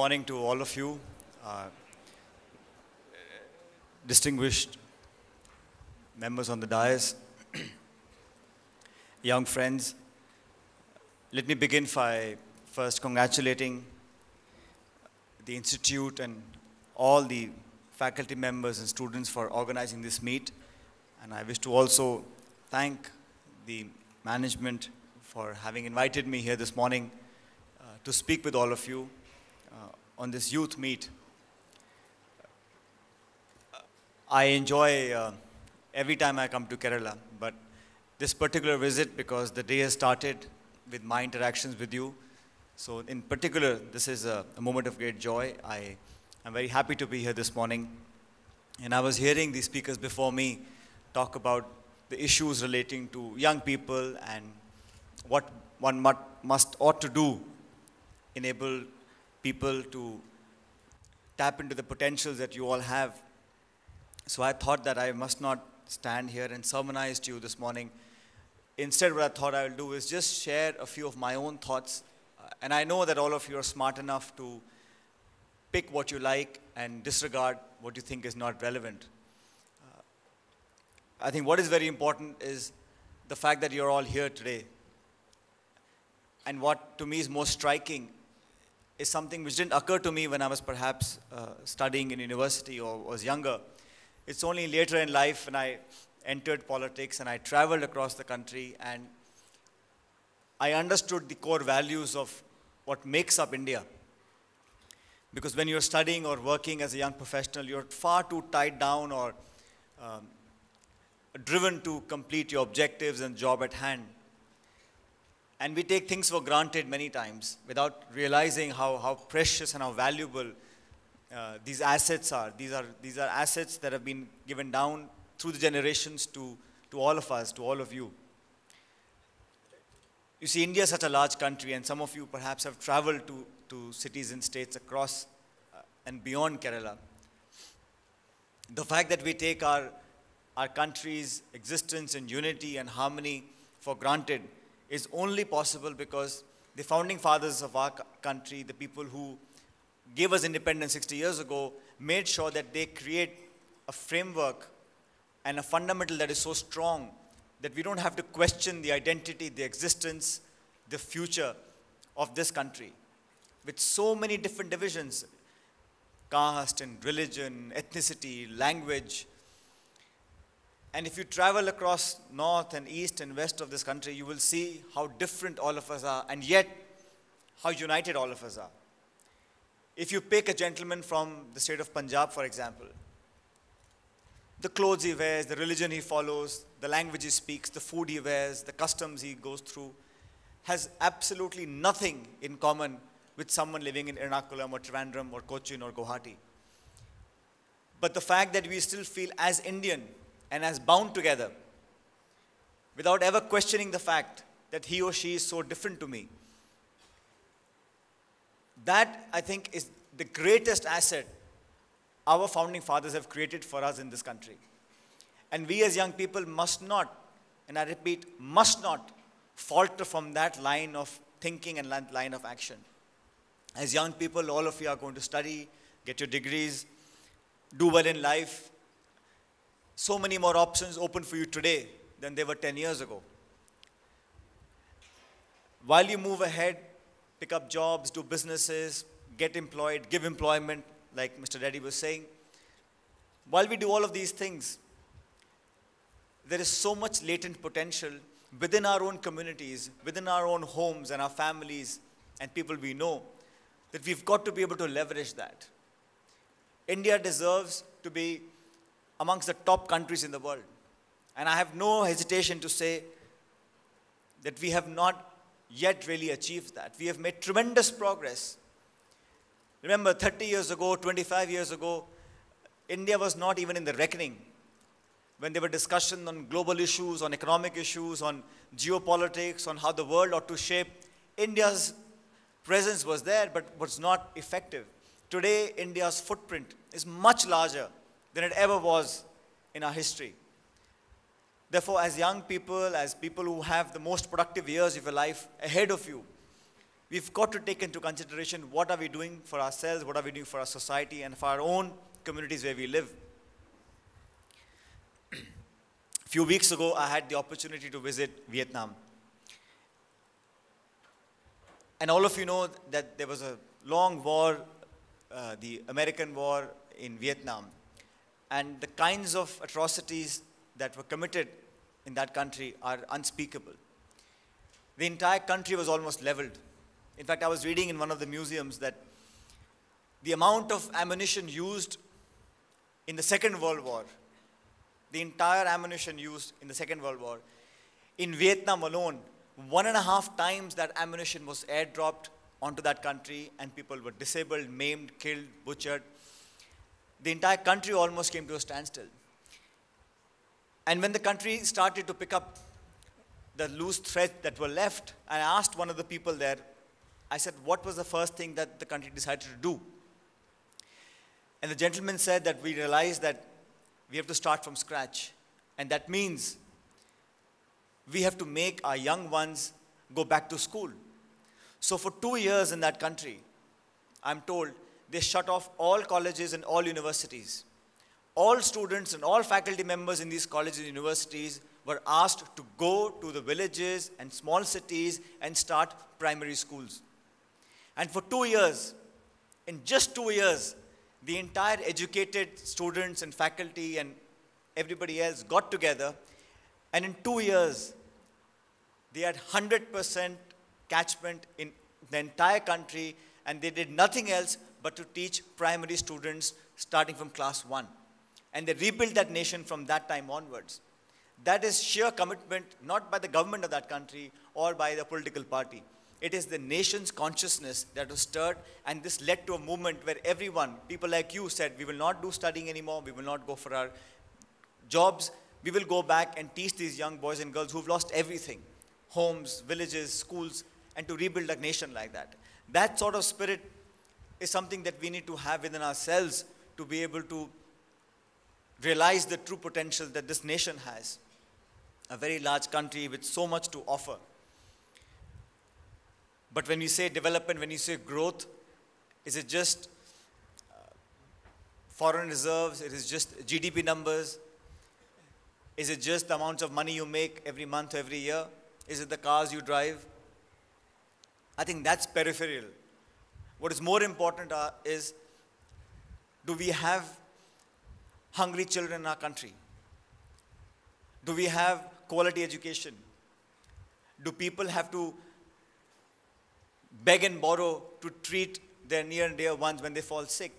morning to all of you, distinguished members on the dais, young friends. Let me begin by first congratulating the Institute and all the faculty members and students for organizing this meet. And I wish to also thank the management for having invited me here this morning to speak with all of you on this youth meet. I enjoy every time I come to Kerala, but this particular visit, because the day has started with my interactions with you, so in particular, this is a moment of great joy. I'm very happy to be here this morning. And I was hearing the speakers before me talk about the issues relating to young people and what one ought to do, enable people to tap into the potentials that you all have. So I thought that I must not stand here and sermonize to you this morning. Instead, what I thought I will do is just share a few of my own thoughts. And I know that all of you are smart enough to pick what you like and disregard what you think is not relevant. I think what is very important is the fact that you're all here today. And what to me is most striking is something which didn't occur to me when I was perhaps studying in university or was younger. It's only later in life when I entered politics and I traveled across the country and I understood the core values of what makes up India. Because when you're studying or working as a young professional, you're far too tied down or driven to complete your objectives and job at hand. And we take things for granted many times without realizing how precious and how valuable these assets are. These are assets that have been given down through the generations to all of us, to all of you. You see, India is such a large country, and some of you perhaps have traveled to cities and states across and beyond Kerala. The fact that we take our country's existence and unity and harmony for granted is only possible because the founding fathers of our country, the people who gave us independence 60 years ago, made sure that they create a framework and a fundamental that is so strong that we don't have to question the identity, the existence, the future of this country. With so many different divisions, caste and religion, ethnicity, language. And if you travel across north and east and west of this country, you will see how different all of us are, and yet how united all of us are. If you pick a gentleman from the state of Punjab, for example, the clothes he wears, the religion he follows, the language he speaks, the food he wears, the customs he goes through, has absolutely nothing in common with someone living in Ernakulam or Trivandrum or Cochin or Guwahati. But the fact that we still feel as Indian and as bound together, without ever questioning the fact that he or she is so different to me. That, I think, is the greatest asset our founding fathers have created for us in this country. And we as young people must not, and I repeat, must not falter from that line of thinking and line of action. As young people, all of you are going to study, get your degrees, do well in life. So many more options open for you today than they were 10 years ago. While you move ahead, pick up jobs, do businesses, get employed, give employment, like Mr. Reddy was saying. While we do all of these things, there is so much latent potential within our own communities, within our own homes and our families and people we know, that we've got to be able to leverage that. India deserves to be amongst the top countries in the world. And I have no hesitation to say that we have not yet really achieved that. We have made tremendous progress. Remember, 30 years ago, 25 years ago, India was not even in the reckoning. When there were discussions on global issues, on economic issues, on geopolitics, on how the world ought to shape, India's presence was there, but was not effective. Today, India's footprint is much larger than it ever was in our history. Therefore, as young people, as people who have the most productive years of your life ahead of you, we've got to take into consideration what are we doing for ourselves, what are we doing for our society and for our own communities where we live. A few weeks ago, I had the opportunity to visit Vietnam. And all of you know that there was a long war, the American war in Vietnam. And the kinds of atrocities that were committed in that country are unspeakable. The entire country was almost leveled. In fact, I was reading in one of the museums that the amount of ammunition used in the Second World War, the entire ammunition used in the Second World War, in Vietnam alone, 1.5 times that ammunition was airdropped onto that country, and people were disabled, maimed, killed, butchered. The entire country almost came to a standstill. And when the country started to pick up the loose threads that were left, I asked one of the people there, I said, what was the first thing that the country decided to do? And the gentleman said that we realized that we have to start from scratch. And that means we have to make our young ones go back to school. So for 2 years in that country, I'm told, they shut off all colleges and all universities. All students and all faculty members in these colleges and universities were asked to go to the villages and small cities and start primary schools. And for 2 years, in just 2 years, the entire educated students and faculty and everybody else got together, and in 2 years, they had 100% catchment in the entire country, and they did nothing else but to teach primary students starting from class 1. And they rebuilt that nation from that time onwards. That is sheer commitment, not by the government of that country or by the political party. It is the nation's consciousness that was stirred, and this led to a movement where everyone, people like you, said, we will not do studying anymore, we will not go for our jobs, we will go back and teach these young boys and girls who've lost everything, homes, villages, schools, and to rebuild a nation like that. That sort of spirit is something that we need to have within ourselves to be able to realize the true potential that this nation has. A very large country with so much to offer. But when you say development, when you say growth, is it just foreign reserves? It is just GDP numbers? Is it just the amounts of money you make every month, every year? Is it the cars you drive? I think that's peripheral. What is more important is, do we have hungry children in our country? Do we have quality education? Do people have to beg and borrow to treat their near and dear ones when they fall sick?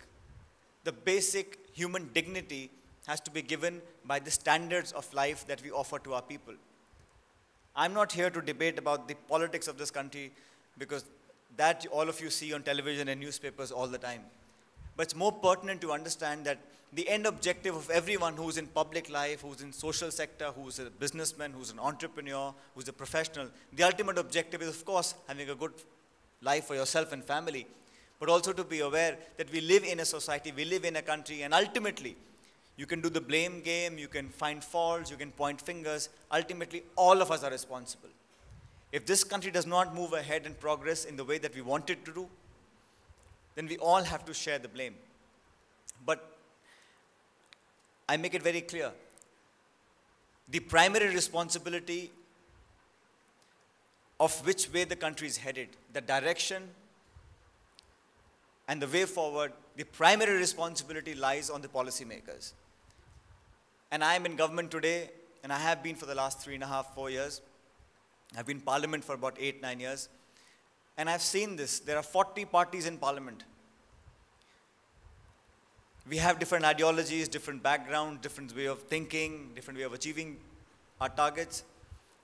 The basic human dignity has to be given by the standards of life that we offer to our people. I'm not here to debate about the politics of this country, because that all of you see on television and newspapers all the time. But it's more pertinent to understand that the end objective of everyone who's in public life, who's in social sector, who's a businessman, who's an entrepreneur, who's a professional, the ultimate objective is, of course, having a good life for yourself and family, but also to be aware that we live in a society, we live in a country, and ultimately, you can do the blame game, you can find faults, you can point fingers. Ultimately, all of us are responsible. If this country does not move ahead and progress in the way that we want it to do, then we all have to share the blame. But I make it very clear, the primary responsibility of which way the country is headed, the direction and the way forward, the primary responsibility lies on the policymakers. And I am in government today, and I have been for the last 3.5, 4 years. I've been in parliament for about 8, 9 years. And I've seen this. There are 40 parties in parliament. We have different ideologies, different backgrounds, different way of thinking, different way of achieving our targets.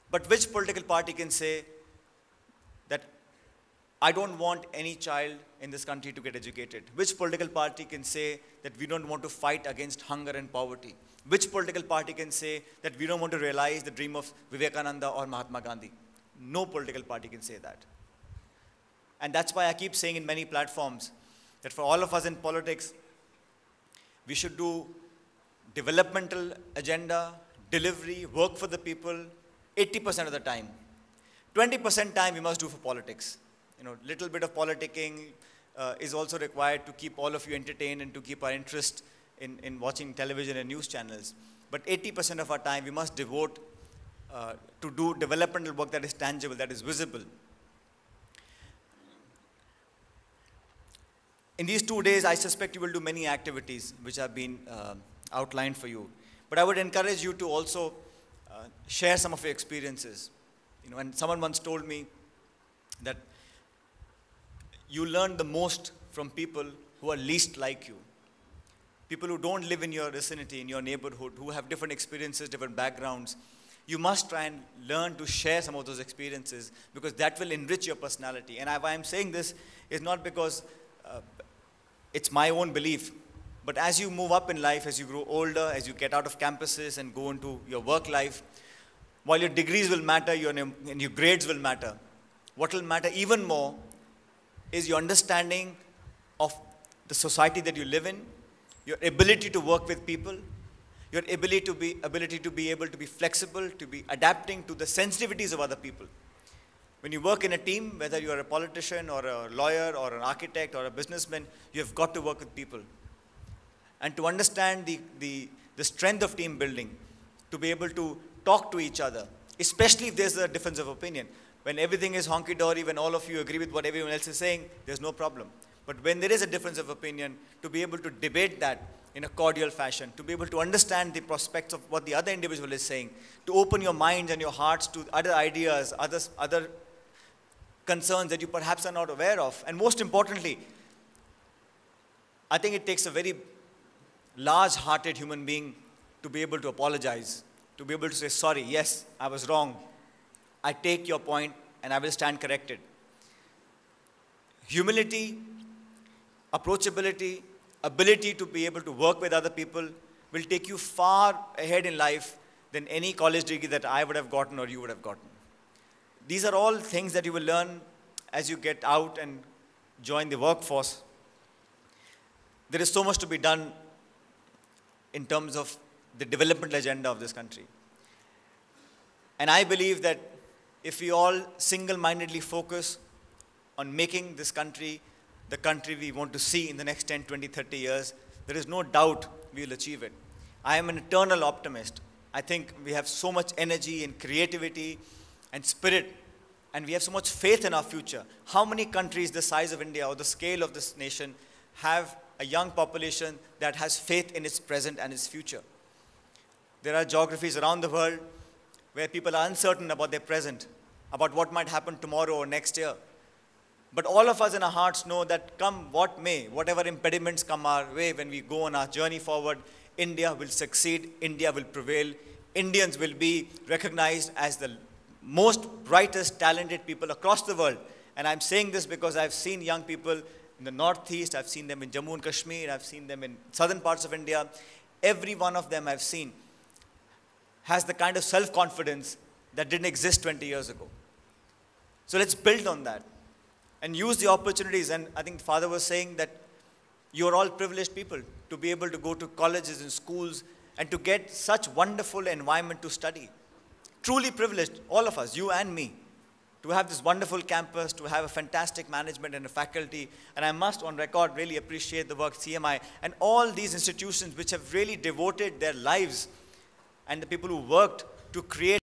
But which political party can say that I don't want any child in this country to get educated? Which political party can say that we don't want to fight against hunger and poverty? Which political party can say that we don't want to realize the dream of Vivekananda or Mahatma Gandhi? No political party can say that. And that's why I keep saying in many platforms that for all of us in politics, we should do developmental agenda, delivery, work for the people 80% of the time. 20% time we must do for politics. Little bit of politicking is also required to keep all of you entertained and to keep our interest in watching television and news channels. But 80% of our time we must devote to do developmental work that is tangible, that is visible. In these 2 days, I suspect you will do many activities which have been outlined for you. But I would encourage you to also share some of your experiences. And someone once told me that you learn the most from people who are least like you. People who don't live in your vicinity, in your neighborhood, who have different experiences, different backgrounds. You must try and learn to share some of those experiences, because that will enrich your personality. And why I'm saying this is not because it's my own belief, but as you move up in life, as you grow older, as you get out of campuses and go into your work life, while your degrees will matter and your grades will matter, what will matter even more is your understanding of the society that you live in, your ability to work with people, your ability to be able to be flexible, to be adapting to the sensitivities of other people. When you work in a team, whether you are a politician or a lawyer or an architect or a businessman, you have got to work with people. And to understand the strength of team building, to be able to talk to each other, especially if there's a difference of opinion. When everything is honky-dory, when all of you agree with what everyone else is saying, there's no problem. But when there is a difference of opinion, to be able to debate that in a cordial fashion, to be able to understand the prospects of what the other individual is saying, to open your minds and your hearts to other ideas, other concerns that you perhaps are not aware of. And most importantly, I think it takes a very large-hearted human being to be able to apologize, to be able to say, sorry, yes, I was wrong. I take your point and I will stand corrected. Humility, approachability, ability to be able to work with other people will take you far ahead in life than any college degree that I would have gotten or you would have gotten. These are all things that you will learn as you get out and join the workforce. There is so much to be done in terms of the development agenda of this country. And I believe that if we all single-mindedly focus on making this country the country we want to see in the next 10, 20, 30 years, there is no doubt we will achieve it. I am an eternal optimist. I think we have so much energy and creativity and spirit, and we have so much faith in our future. How many countries the size of India or the scale of this nation have a young population that has faith in its present and its future? There are geographies around the world where people are uncertain about their present, about what might happen tomorrow or next year. But all of us in our hearts know that come what may, whatever impediments come our way when we go on our journey forward, India will succeed, India will prevail, Indians will be recognized as the most brightest, talented people across the world. And I'm saying this because I've seen young people in the Northeast, I've seen them in Jammu and Kashmir, I've seen them in southern parts of India. Every one of them I've seen has the kind of self-confidence that didn't exist 20 years ago. So let's build on that and use the opportunities. And I think Father was saying that you're all privileged people to be able to go to colleges and schools and to get such wonderful environment to study. Truly privileged, all of us, you and me, to have this wonderful campus, to have a fantastic management and a faculty. And I must, on record, really appreciate the work CMI and all these institutions which have really devoted their lives and the people who worked to create